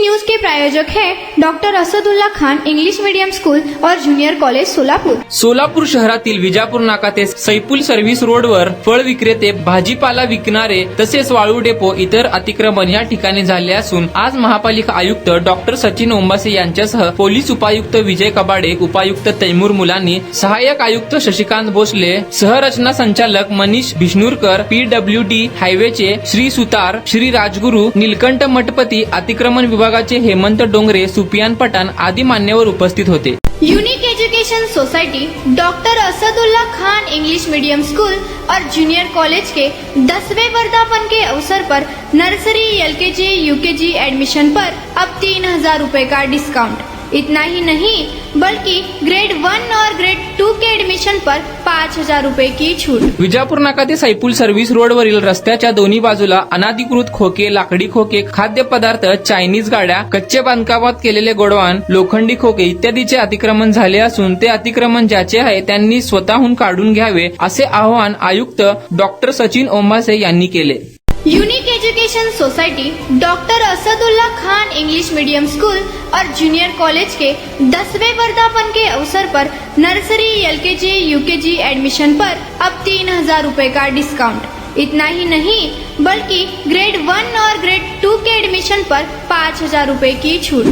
News के प्रायोजक हैं doctor Asadullah Khan English medium school और जूनियर कॉलेज सोलापूर। सोलापूर शहरातील विजापूर नाका ते सैपुल सर्व्हिस रोडवर फळ विक्रेते, भाजीपाला विकणारे तसेच वाळू डेपो इतर अतिक्रमण या ठिकाणी झाले असून आज महापालिका आयुक्त डॉक्टर सचिन ओंबासे यांच्यासह पोलीस उपायुक्त विजय कबाडे, उपायुक्त तैमूर मुलानी, सहाय्यक आयुक्त शशिकांत भोसले, सहरचना संचालक मनीष भिष्णुरकर, PWD हायवेचे श्री सुतार, श्री राजगुरू, नीलकंठ मठपती, अतिक्रमण विभागाचे हेमंत डोंगरे, सुपियान पठाण आदी मान्यवर उपस्थित होते। Unique education society doctor Asadullah Khan English medium school और जूनियर कॉलेज के 10वें वर्धापन के अवसर पर नर्सरी, LKG, UKG एडमिशन पर अब 3000 रुपए का डिस्काउंट। इतना ही नहीं बल्कि ग्रेड 1 और ग्रेड 2 के एडमिशन पर 5000 रुपए की छूट। विजापूर नाका ते सैपुल सर्व्हिस रोडवरील रस्त्याच्या दोन्ही बाजूला अनाधिकृत खोके, लाकडी खोके, खाद्यपदार्थ, चायनीज गाड्या, कच्चे बांधकामात केलेले गोडवान, लोखंडी खोके इत्यादीचे अतिक्रमण झाले असून ते अतिक्रमण ज्याचे आहे त्यांनी स्वतःहून काढून घ्यावे असे आवाहन आयुक्त डॉक्टर सचिन ओंबासे यांनी केले। Unique education society doctor Asadullah Khan English medium school और जूनियर कॉलेज के 10वें वर्धापन के अवसर पर नर्सरी, LKG, UKG एडमिशन पर अब 3000 रुपए का डिस्काउंट। इतना ही नहीं बल्कि ग्रेड 1 और ग्रेड 2 के एडमिशन पर 5000 रुपए की छूट।